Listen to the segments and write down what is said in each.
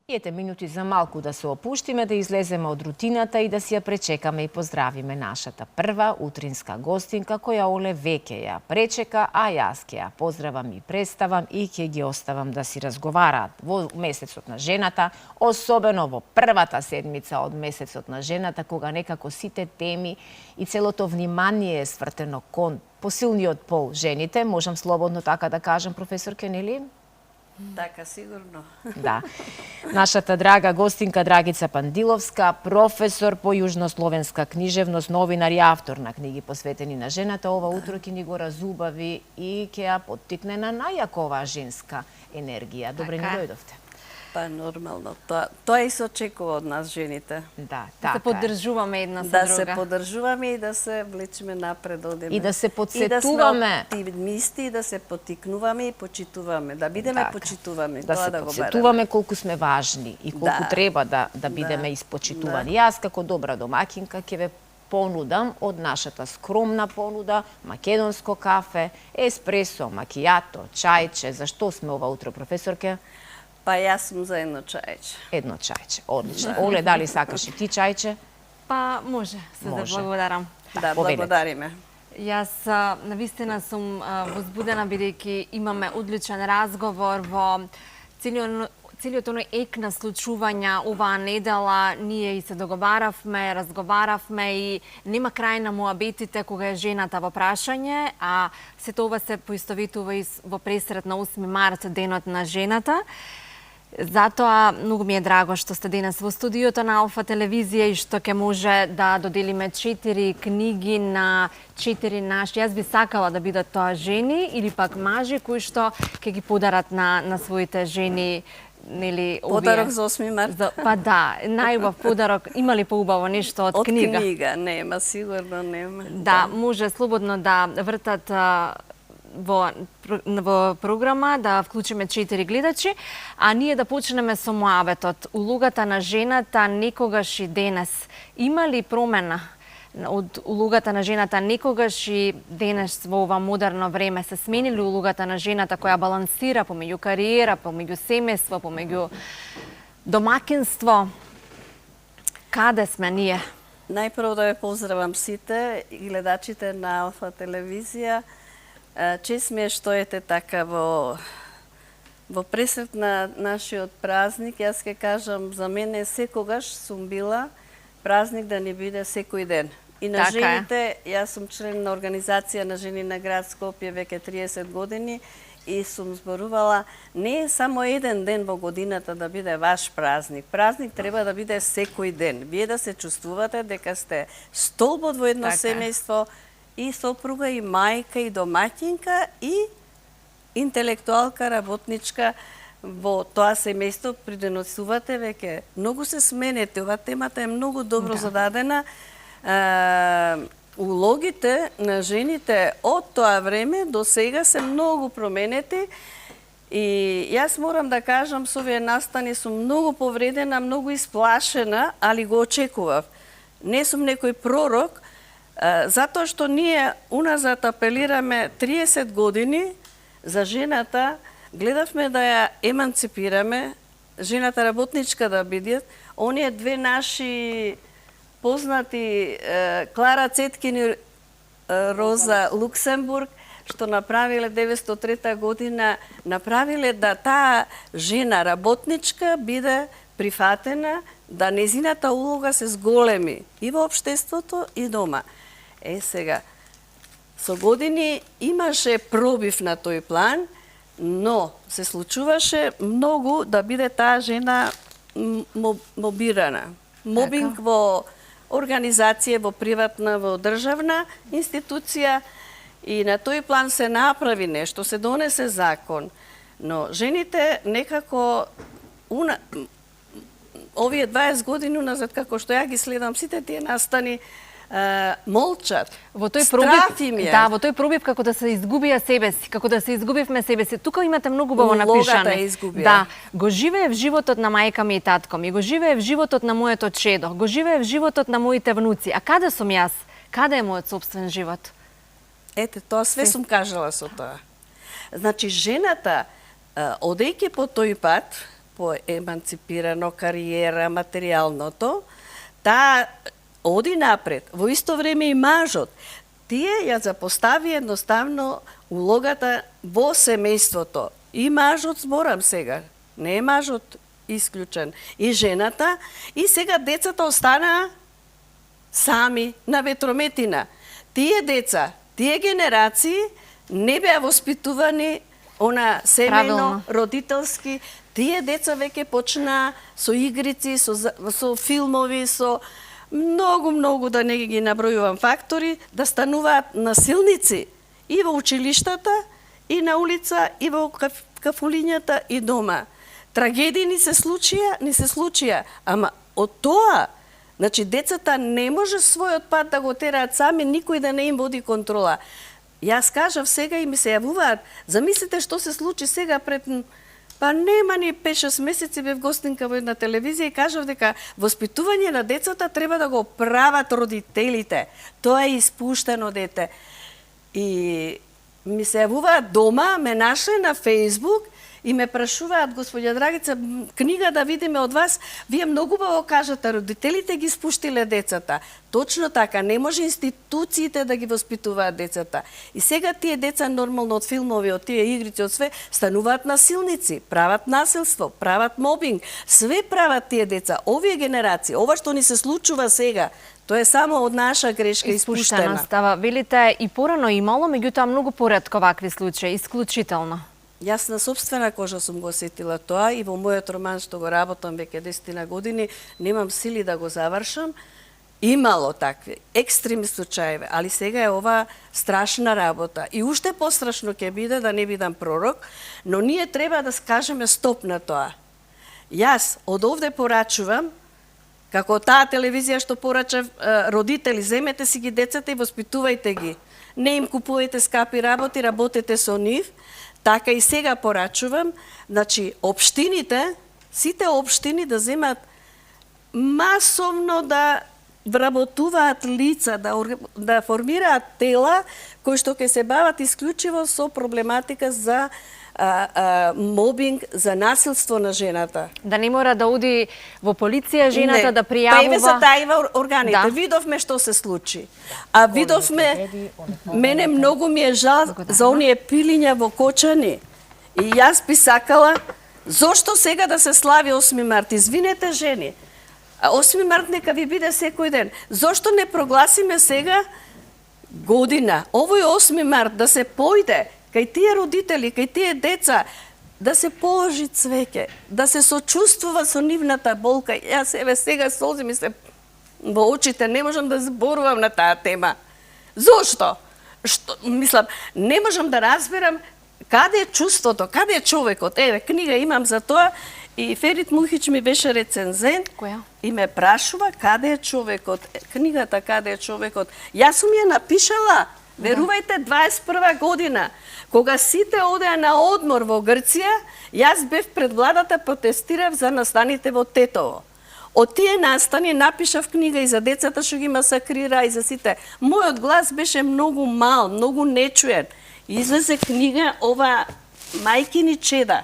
Ете минути за малку да се опуштиме, да излеземе од рутината и да си ја пречекаме и поздравиме нашата прва утринска гостинка која Оле веќе ја пречека, а јас ќе ја поздравам и представам и ќе ги оставам да си разговараат во месецот на жената, особено во првата седмица од месецот на жената, кога некако сите теми и целото внимание е свртено кон посилниот пол, жените. Можам слободно така да кажам, професор Кенели? Така, сигурно. Да. Нашата драга гостинка Драгица Пандиловска, професор по јужнословенска книжевност, новинар и автор на книги посветени на жената, ова утро ќе ни го разубави и ќе ја поттикне на најакова женска енергија. Добре ни дојдовте. Па нормално, тоа и се очекува од нас жените. Да, така. Да се поддржуваме една со друга. Да се поддржуваме и да се влечеме напред, одиме. И да се подсетуваме. И да сме оптимисти, и да се поттикнуваме и почитуваме, да бидеме почитуваме, да тоа се да го подсетуваме колку сме важни и колку треба да бидеме испочитувани. Јас како добра домакинка ќе ве понудам од нашата скромна понуда, македонско кафе, еспресо, макијато, чајче. Зашто сме ова утро, професорке? Па јас сум за едно чајче. Едно чајче, одлично. Оле, дали сакаш и ти чајче? Па може, се да благодарам. Да, благодариме. Јас навистина сум возбудена бидејќи имаме одличен разговор во целиот оној ек на случувања оваа недела. Ние и се договаравме, разговаравме и нема крај на муабетите кога е жената во прашање, а сето ова се поистоветува и во пресрет на 8 март, денот на жената. Затоа многу ми е драго што сте денес во студиото на Алфа телевизија и што ќе може да доделиме 4 книги на 4 наши. Јас би сакала да бидат тоа жени или пак мажи кои што ќе ги подарат на своите жени. Подарок за 8 март? Па да, најубав подарок. Има ли поубаво нешто од книга? Од книга, нема, сигурно нема. Да, може слободно да вртат во програма, да вклучиме 4 гледачи, а ние да почнеме со муабетот. Улогата на жената некогаш и денес. Има ли промена од улогата на жената некогаш и денес во ова модерно време? Се смени ли улогата на жената која балансира помеѓу кариера, помеѓу семејство, помеѓу домакинство? Каде сме ние? Најпрво да ве поздравам сите гледачите на Алфа телевизија. Чест ми е што ете така во пресрет на нашиот празник. Јас ќе кажам, за мене секогаш сум била празник да не биде секој ден. И на жените, јас сум член на Организација на жени на град Скопје веќе 30 години и сум зборувала, не е само еден ден во годината да биде ваш празник. Празник треба да биде секој ден. Вие да се чувствувате дека сте столбот во едно семејство, и сопруга, и мајка, и домаќинка, и интелектуалка, работничка во тоа семејство. Придонесувате веќе. Многу се сменете. Ова темата е многу добро зададена. Улогите на жените од тоа време до сега се многу променети. И јас морам да кажам, со овие настани сум многу повредена, многу исплашена, али го очекував. Не сум некој пророк, затоа што ние уназад апелираме 30 години за жената, гледавме да ја еманципираме, жената работничка да биде. Оние две наши познати, Клара Цеткин и Роза Луксембург, што направиле 903 година, направиле да таа жена работничка биде прифатена, да незината улога се зголеми и во општеството и дома. Сега, со години имаше пробив на тој план, но се случуваше многу да биде таа жена мобирана. Мобинг во организација, во приватна, во државна институција, и на тој план се направи нешто, се донесе закон. Но жените некако овие 20 години уназад, како што ја ги следам сите тие настани, молчат. Во тој пробив, да, во тој пробив како да се изгубија себе си, како да се изгубивме себе си. Тука имате многу убаво напишано. Да, го живеев животот на мајка ми и татко ми, го живеев животот на моето чедо, го живеев животот на моите внуци. А каде сум јас? Каде е мојот сопствен живот? Ете, тоа све сум кажала со тоа. Значи, жената, одејќи по тој пат, поеманципирано, кариера, материјалното, таа оди напред. Во исто време и мажот. Тие ја запостави едноставно улогата во семејството. И мажот, зборам сега, не е мажот исклучен, и жената, и сега децата останаа сами на ветрометина. Тие деца, тие генерации не беа воспитувани семејно, родителски. Тие деца веќе почнаа со игрици, со филмови, со многу да не ги набројувам фактори, да стануваат насилници и во училиштата, и на улица, и во кафулињата, и дома. Трагедии ни се случија, ама од тоа, значи децата не може својот пат да го тераат сами, никој да не им води контрола. Јас кажав сега и ми се јавуваат, замислите што се случи сега пред... Па нема ни 5-6 месеци бев гостинка во една телевизија и кажав дека воспитување на децата треба да го прават родителите. Тоа е испуштено дете. И ми се јавуваат дома, ме нашле на Фејсбук и ме прашуваат, господја Драгица, книга да видиме од вас, вие многу убаво кажате, родителите ги спуштиле децата. Точно така, не може институциите да ги воспитуваат децата. И сега тие деца нормално од филмови, од тие игрици, од све, стануваат насилници, прават насилство, прават мобинг, све прават тие деца. Овие генерации, ова што ни се случува сега, тоа е само од наша грешка испуштена. Става, велите и порано имало, меѓутоа многу поретко вакви случаи, исклучително. Јас на собствена кожа сум го осетила тоа и во мојот роман што го работам веќе 10 години, немам сили да го завршам. Имало такви екстремни случаи, али сега е ова страшна работа. И уште пострашно ќе биде, да не бидам пророк, но ние треба да скажеме стоп на тоа. Јас од овде порачувам, како таа телевизија што порача, родители, земете си ги децата и воспитувајте ги. Не им купувајте скапи работи, работете со нив. Така и сега порачувам, значи, општините, сите општини да земат масовно да вработуваат лица, да формираат тела кои што ќе се бават исклучиво со проблематика за мобинг, за насилство на жената. Да не мора да оди во полиција жената, да пријавува... Па се тајва органите. Да. Видовме што се случи. А видовме, мене многу ми е жал за оние пилиња во Кочани. И јас би сакала, зошто сега да се слави 8 март? Извинете, жени. 8 март нека ви биде секој ден. Зошто не прогласиме сега година, овој 8 март, да се појде кај тие родители, кај тие деца, да се положи цвеќе, да се сочувствува со нивната болка. Јас сега солзи ми се во очите, не можам да зборувам на таа тема. Зошто? Мислам, не можам да разберам каде е чувството, каде е човекот. Еве, книга имам за тоа и Ферит Мухич ми беше рецензент. Која? И ме прашува каде е човекот. Книгата каде е човекот. Јас сум ја напишала. Верувајте, 21 година, кога сите одеа на одмор во Грција, јас бев пред владата, протестирав за настаните во Тетово. Од тие настани напишав книга и за децата што ги масакрира, и за сите. Мојот глас беше многу мал, многу нечуен. Излезе книга ова Мајкини чеда.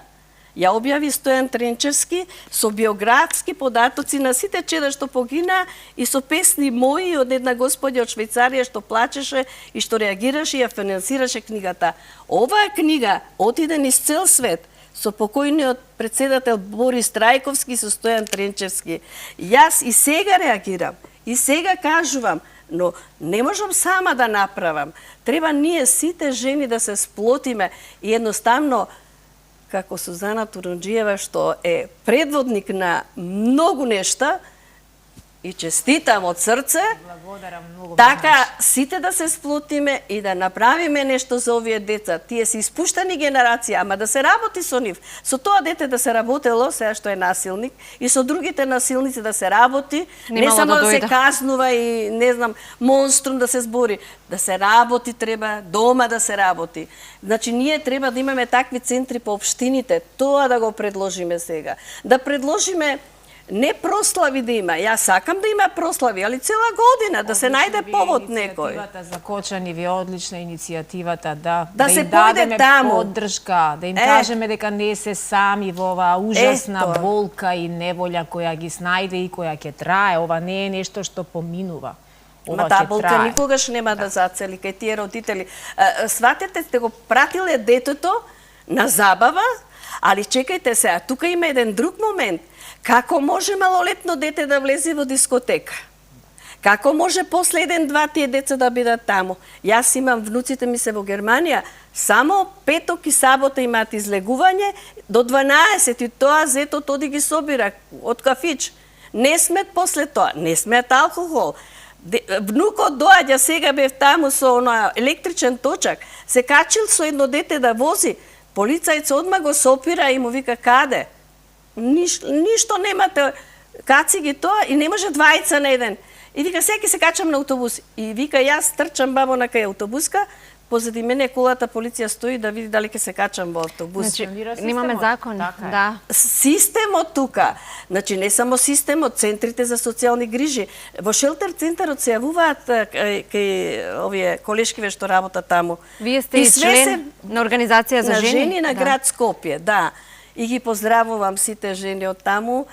Ја објави Стојан Тренчевски со биографски податоци на сите чеда што погина и со песни мои од една господја од Швајцарија што плачеше и што реагираше и ја финансираше книгата. Оваа книга отиде низ цел свет со покојниот председател Борис Трајковски и со Стојан Тренчевски. Јас и сега реагирам, и сега кажувам, но не можам сама да направам. Треба ние сите жени да се сплотиме и едноставно, како Сузана Турунџиева, што е предводник на многу нешта, и честитам од срце, така сите да се сплотиме и да направиме нешто за овие деца. Тие се испуштани генерација, ама да се работи со нив. Со тоа дете да се работело, сега што е насилник, и со другите насилници да се работи, не само да се казнува и, не знам, монструм да се збори. Да се работи треба, дома да се работи. Значи, ние треба да имаме такви центри по општините, тоа да го предложиме сега. Да предложиме Не прослави да има. Јас сакам да има прослави, али цела година да се најде повод некој. Иницијативата за Кочани ви е одлична иницијативата, да се им појде дадеме таму. поддршка, да им кажеме дека не се сами во оваа ужасна Ето. болка и неволја која ги снајде и која ќе трае. Ова не е нешто што поминува. Ова Ма таа ќе болка трае. никогаш нема да зацели кај тие родители. Сватете, сте го пратиле детето на забава, али чекајте се, а тука има еден друг момент. Како може малолетно дете да влезе во дискотека? Како може после 1-2 тие деца да бидат таму? Јас имам, внуците ми се во Германија, само петок и сабота имаат излегување до 12 и тоа зетот оди ги собира од кафич. Не смет после тоа, не смет алкохол. Внукот доаѓа, сега бев таму со оноа електричен точак, се качил со едно дете да вози, полицајец одма го сопира и му вика каде? Ништо немате, каци ги тоа и не може двајца на еден. И вика, сега се качам на автобус. И вика, јас трчам баба на кај автобуска, позади мене колата полиција стои да види дали ќе се качам во автобус. Значи, немаме закон. Така е. Да. Системот тука, значи не само системот, центрите за социјални грижи. Во шелтер центарот се јавуваат кај овие колешкиве што работат таму. Вие сте и член на Организација за жени? На жени на град Скопје, да. И ги поздравувам сите жени од таму.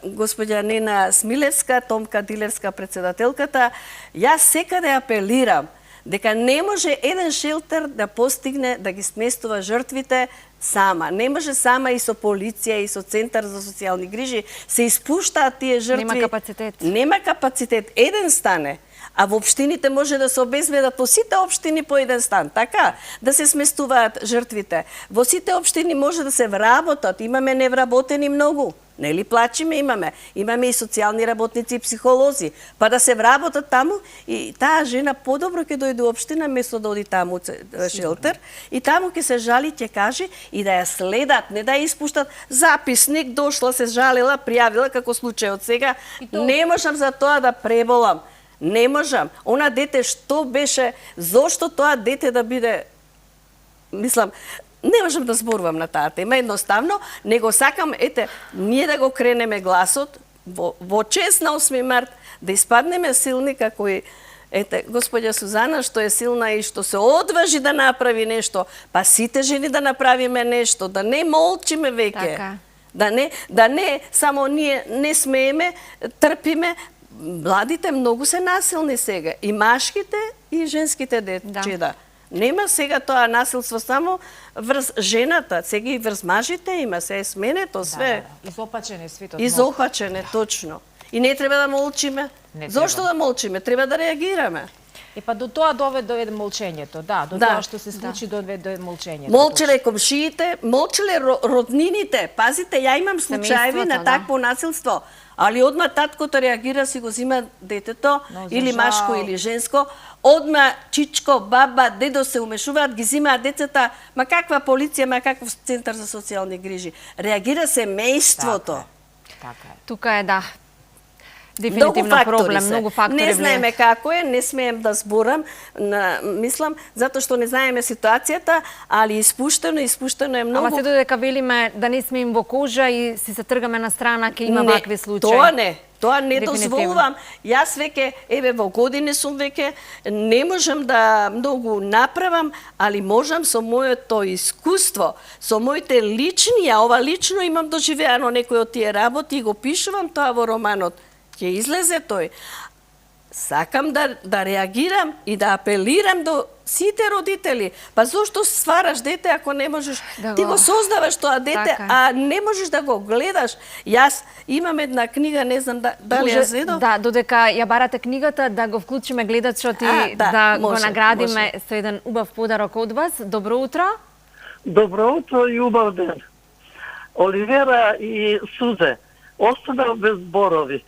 Господја Нена Смилевска, Томка Дилевска, председателката. Јас секаде апелирам дека не може еден шелтер да постигне да ги сместува жртвите сама. Не може сама и со полиција и со Центар за социјални грижи се испуштаат тие жртви. Нема капацитет. Нема капацитет. Еден стане. А во општините може да се обезбедат во сите општини по еден стан, така? Да се сместуваат жртвите. Во сите општини може да се вработат, имаме невработени многу. Нели плачиме имаме. Имаме и социјални работници и психолози. Па да се вработат таму и таа жена подобро ќе дојде во општина место да оди таму шелтер и таму ќе се жали, ќе каже и да ја следат, не да ја испуштат записник, дошла се жалила, пријавила како случајот сега. Не можам за тоа да преболам. Не можам. Она дете што беше, зошто тоа дете да биде, мислам, не можам да зборувам на таа тема, едноставно, него сакам, ние да го кренеме гласот во чест на 8 март, да испаднеме силни како и господја Сузана, што е силна и што се одважи да направи нешто, па сите жени да направиме нешто, да не молчиме веќе. Така. Да не само ние не смееме, трпиме. Младите многу се насилни сега, и машките и женските дечида. Нема сега тоа насилство само врз жената, сега и врз мажите има, се е сменето све. Изопачен е светот. Изопачен е, точно. И не треба да молчиме. Зошто да молчиме? Треба да реагираме. Па до тоа доведе молчењето, да, до тоа што се случи доведе молчењето. Молчеле комшиите, молчеле роднините. Пазите, ја имам случаеви на такво насилство. Али одма таткото реагира, си го зима детето, или машко, или женско. Одма чичко, баба, дедо се умешуваат, ги зимаат децата. Ма каква полиција, ма каков Центар за социјални грижи. Реагира семејството. Така е. Тука е, да. Дефинитивно проблем, многу фактори. Не знаеме како е, не смеем да зборам, мислам, затоа што не знаеме ситуацијата, али испуштено е многу. Ама се додека велиме да не сме им во кожа и си се тргаме на страна, ке има вакви случаи. Тоа не дозволувам. Јас веќе, во години сум веќе, не можам да многу направам, али можам со моето искуство, со моите лични, ова лично имам доживеано некои од тие работи и го пишувам тоа во романот. Ќе излезе тој. Сакам да реагирам и да апелирам до сите родители. Па зошто ствараш дете ако не можеш? Ти го создаваш тоа дете, а не можеш да го гледаш. Јас имам една книга, не знам дали ја зедов. Да, додека ја барате книгата, да го вклучиме гледачот и да го наградиме со еден убав подарок од вас. Добро утро. Добро утро и убав ден. Оливера и Сузе, останав без зборови.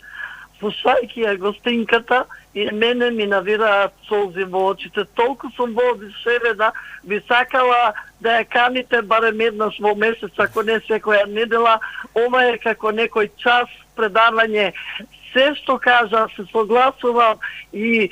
Слушајќи ја гостинката, и мене ми навираат солзи во очите. Толку сум во одишевена, би сакала да ја каните барем еднаш во месец, ако не секоја недела. Ова е како некој час предавање. Се што кажа, се согласувам и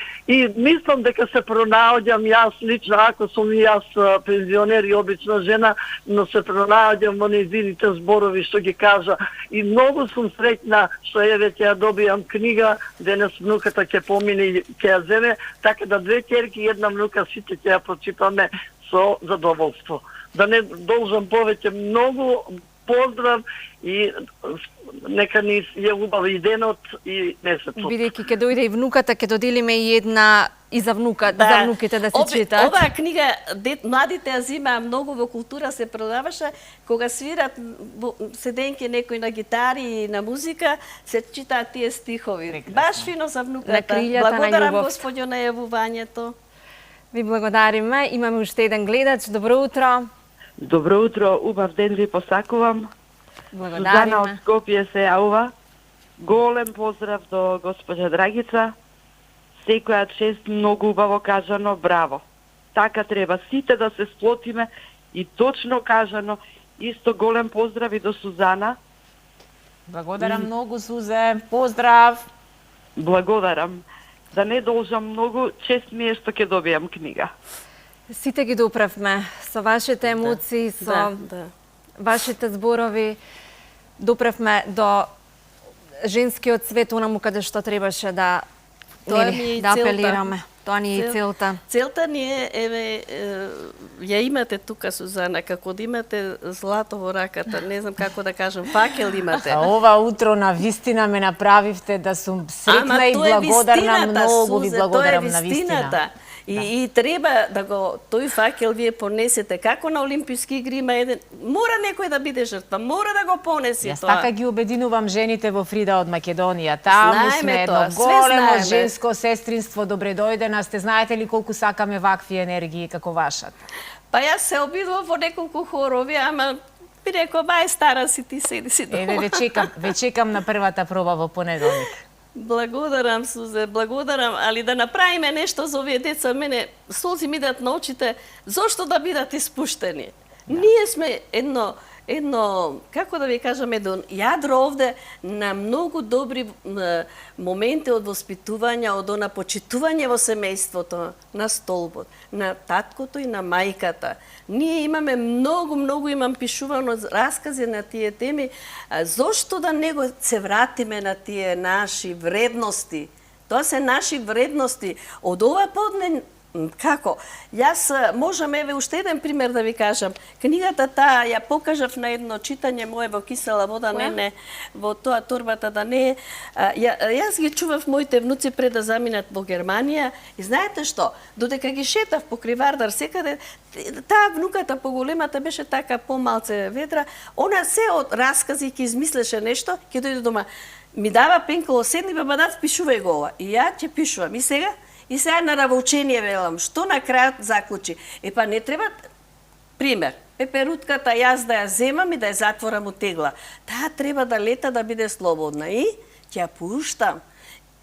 мислам дека се пронаоѓам јас лично, ако сум и јас пензионер и обична жена, но се пронаоѓам во нејзините зборови што ги кажа. И многу сум среќна што веќе ја добијам книга, денес внуката ќе помине и ќе ја земе, така да 2 ќерки и 1 внука сите ќе ја прочитаме со задоволство. Да не должам повеќе, многу поздрав и нека ни е убав и денот и месецот. Бидејќи ќе дојде и внуката, ќе доделиме и една и за внуките да се читат. Оваа книга младите ја зимаа многу во култура се продаваше, кога свират седенки некој на гитари и на музика, се читаат тие стихови. Прекрасно. Баш фино за внуката. На крилјата на Благодарам љубовта. господјо на јавувањето. Ви благодариме. Имаме уште еден гледач. Добро утро. Добро утро, убав ден ви посакувам. Сузана од Благодариме. Скопје се јавува. Голем поздрав до госпоѓа Драгица. Секоја чест, многу убаво кажано, браво. Така треба сите да се сплотиме и точно кажано. Исто голем поздрав и до Сузана. Благодарам многу, Сузе. Поздрав. Благодарам. Да не должам многу, чест ми е што ќе добијам книга. Сите ги допревме со вашите емоции, со вашите зборови. Допревме до женскиот свет, онаму каде што требаше да Тоа ми е и да целта. апелираме. Тоа ни е и целта. Целта ни е, ја имате тука, Сузана, како да имате злато во раката, не знам како да кажам, факел имате. А ова утро на вистина ме направивте да сум среќна и благодарна, многу ви благодарам на вистина. И треба да го тој факел вие понесете како на Олимписки игри има еден, мора некој да биде жртва, мора да го понесе Јас тоа. така ги обединувам жените во Фрида од Македонија. Таму Знаеме сме едно тоа, све големо знаеме. женско сестринство, добре дојдена. Сте знаете ли колку сакаме вакви енергии како вашата? Па јас се обидувам во неколку хорови, ама би рекол, бај стара си, ти седи си дома. Еве ве чекам на првата проба во понеделник. Благодарам, Сузе, благодарам, али да направиме нешто за овие деца, мене солзи ми идат на очите, зошто да бидат испуштени? Ние сме едно, како да ви кажам, едно јадро овде на многу добри моменти од воспитување, од она почитување во семејството, на столбот, на таткото и на мајката. Ние имаме многу имам пишувано раскази на тие теми, зошто да не го се вратиме на тие наши вредности? Тоа се наши вредности. Од ова подне како? Јас можам еве уште еден пример да ви кажам. Книгата таа ја покажав на едно читање мое во кисела вода, не, во тоа турбата да не. Јас ги чував моите внуци пред да заминат во Германија и знаете што? Додека ги шетав по Кривардар секаде, таа внуката поголемата беше така помалце ведра, она се од раскази ќе измислеше нешто, ќе дојде дома. Ми дава пенкало, седни бабадат, пишувај го ова. И ја ќе пишувам. И сега на равоучение велам, што на крајот заклучи. Епа не треба, пример, пеперутката јас да ја земам и да ја затворам од тегла. Таа треба да лета, да биде слободна. И ќе ја пуштам.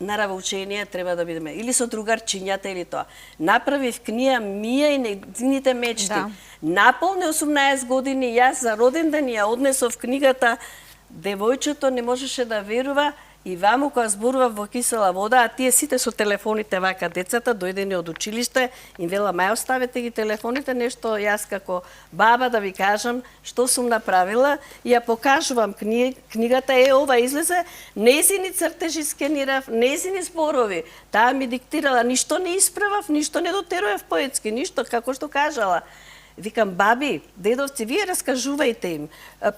На равоучение треба да бидеме. Или со другарчињата или тоа. Направив книга Мија и нејзините мечти. Да. Наполни 18 години, јас за роден ден ја однесов книгата. Девојчето не можеше да верува. И ваму кога зборува во кисела вода, а тие сите со телефоните вака децата дојдени од училиште, им вела мај оставете ги телефоните, нешто јас како баба да ви кажам што сум направила и ја покажувам книгата ова излезе, нејзини цртежи скенирав, нејзини зборови, таа ми диктирала, ништо не исправав, ништо не дотерував поетски, ништо како што кажала. Викам, баби, дедовци, вие раскажувајте им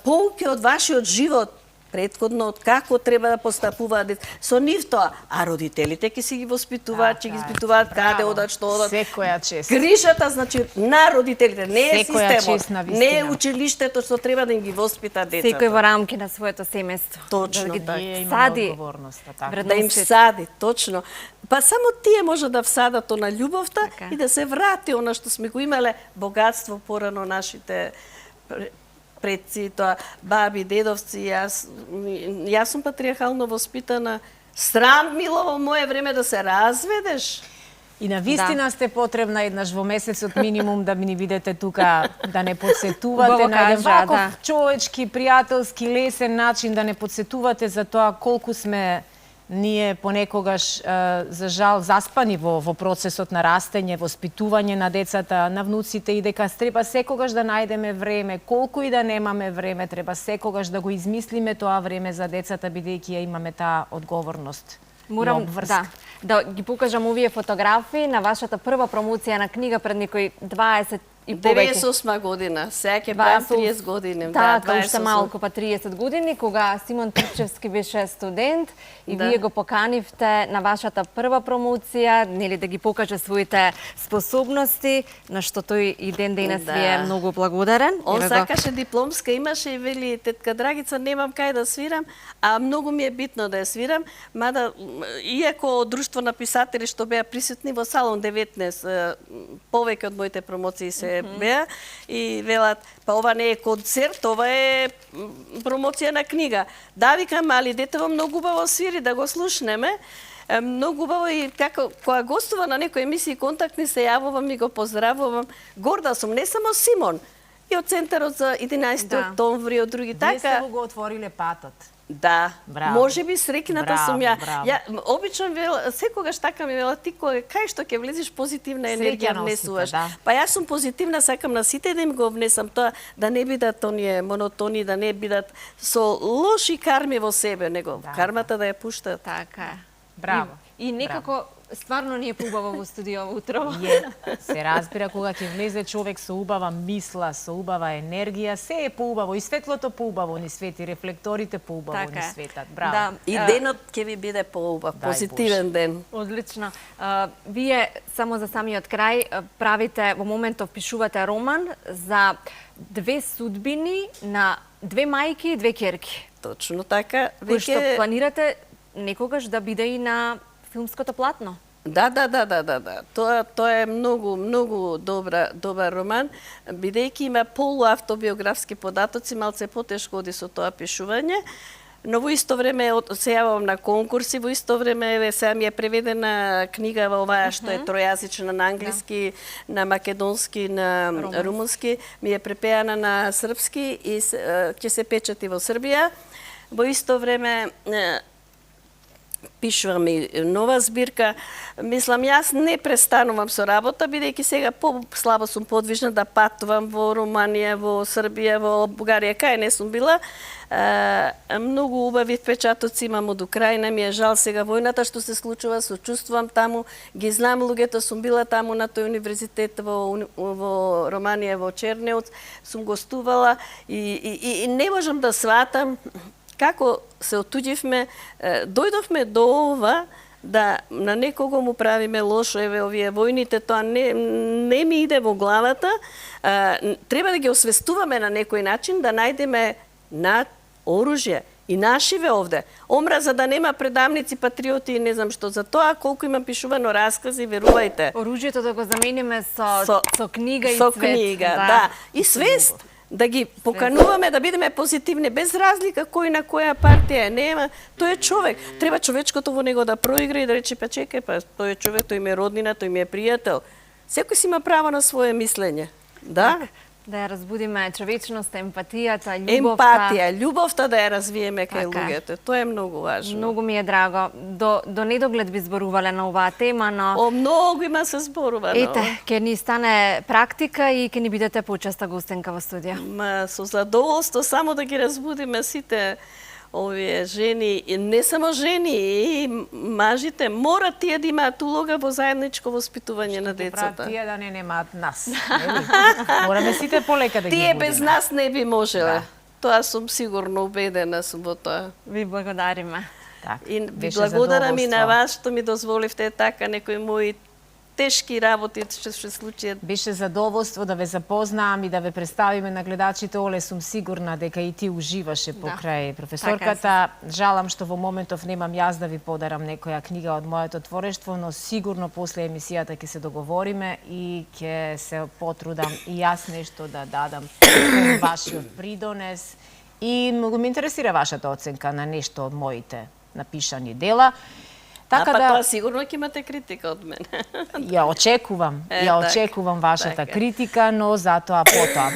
поуки од вашиот живот, претходно од како треба да постапуваат деца. Со нив тоа, а родителите ќе си ги воспитуваат, ќе ги испитуваат каде одат, што одат. Секоја чест. Грижата, значи, на родителите, не е Секоја системот, чест на не е вистина. училиштето што треба да им ги воспита децата. Секој во рамки на своето семејство. Точно, да ги така. Ние имаме сади одговорноста, така. Да им вредностите. сади, точно. Па само тие може да всадат на љубовта Така. и да се врати она што сме го имале богатство порано нашите предци, тоа баби, дедовци, јас сум патриархално воспитана. Срам мило во мое време да се разведеш. И на вистина сте потребна еднаш во месецот минимум да ни видите тука, да не подсетувате на еден ваков човечки, пријателски, лесен начин, да не подсетувате за тоа колку сме ние понекогаш, за жал, заспани во процесот на растење, воспитување на децата, на внуците, и дека треба секогаш да најдеме време, колку и да немаме време, треба секогаш да го измислиме тоа време за децата, бидејќи ја имаме таа одговорност. Морам да ги покажам овие фотографии на вашата прва промоција на книга пред некои 20 и повеќе. 98 година, сега ќе правам 30 години. Да, уште малку па 30 години, кога Симон Трпчевски беше студент и вие го поканивте на вашата прва промоција, нели да ги покаже своите способности, на што тој и ден денес ви е многу благодарен. Он сакаше дипломска, имаше и вели: тетка Драгица, немам кај да свирам, а многу ми е битно да ја свирам, мада иако друштво на писатели што беа присутни во салон 19, повеќе од моите промоции се беа и велат: па ова не е концерт, ова е промоција на книга. Да, викам, али детево многу убаво свири, да го слушнеме. Многу убаво, и како кога гостува на некои емисии контактни, се јавувам и го поздравувам. Горда сум, не само Симон, и од Центарот за 11 октомври, од други така. Вие сте го отвориле патот. Да, браво. Може би срекната сум ја. Браво. Ја обично секогаш така ми вела: ти кај што ќе влезеш позитивна енергија внесуваш. Да. Па јас сум позитивна, сакам на сите да им го внесам тоа, да не бидат оние монотони, да не бидат со лоши карми во себе, него кармата да ја пуштат. Така е. Браво. И некако стварно ни е поубаво во студио утро. Се разбира, кога ќе влезе човек со убава мисла, со убава енергија, се е поубаво, и светлото поубаво ни свети, рефлекторите поубаво ни светат. Браво. Да. И денот ќе ви биде поубав, позитивен ден. Одлично. Вие само за самиот крај правите, во моментов пишувате роман за две судбини на две мајки и две ќерки. Точно така. Кој што планирате некогаш да биде и на филмското платно. Да. Тоа е многу добар роман, бидејќи има полуавтобиографски податоци, малце потешко оди со тоа пишување. Но во исто време се јавам на конкурси, во исто време сега ми е преведена книга во оваа што е тројазична, на англиски, на македонски, на румунски, ми е препеана на српски и ќе се печати во Србија. Во исто време пишувам и нова збирка. Мислам, јас не престанувам со работа, бидејќи сега слабо сум подвижна да патувам во Руманија, во Србија, во Бугарија, кај не сум била. Многу убави впечатоци имам од Украина, ми е жал сега војната што се случува, сочувствувам таму, ги знам луѓето, сум била таму на тој универзитет во Романија, во Чернеоц, сум гостувала и не можам да сватам како се отуѓивме, дојдовме до ова да на некого му правиме лошо, еве овие војните, тоа не ми иде во главата. Треба да ги освестуваме на некој начин, да најдеме на оружје и нашиве овде. Омраза да нема предавници, патриоти и не знам што. За тоа колку имам пишувано раскази, верувајте. Оружјето да го замениме со книга и со свет. Книга, да. И свест. Да ги покануваме да бидеме позитивни, без разлика кој на која партија нема. Тој е човек. Треба човечкото во него да проигра и да рече: па чекај, па тој е човек, тој ми е роднина, тој ми е пријател. Секој си има право на свое мислење. Да? Да ја разбудиме човечноста, емпатијата, љубовта. Емпатија, љубовта да ја развиеме кај луѓето. Тоа е многу важно. Многу ми е драго. До недоглед би зборувале на оваа тема, но... Многу има се зборувано. Ете, ќе ни стане практика и ќе ни бидете почеста гостенка во студија. Со задоволство, само да ги разбудиме сите овие жени, и не само жени, и мажите, мора тие да имаат улога во заедничко воспитување на децата. Што тие да не немаат нас. Мораме сите полека да ги Тие будиме. без нас не би можеле. Тоа сум сигурно убедена сум во тоа. Ви благодариме. И ви благодарам и на вас што ми дозволивте така некои мои тешки работи што се случиат. Беше задоволство да ве запознаам и да ве представиме на гледачите. Оле, сум сигурна дека и ти уживаше покрај професорката. Жалам што во моментов немам јас да ви подарам некоја книга од моето творештво, но сигурно после емисијата ќе се договориме и ќе се потрудам и јас нешто да дадам кон вашиот придонес. И многу ме интересира вашата оценка на нешто од моите напишани дела. Така па да тоа сигурно ќе имате критика од мене. ја очекувам Така. вашата критика, но затоа потоа.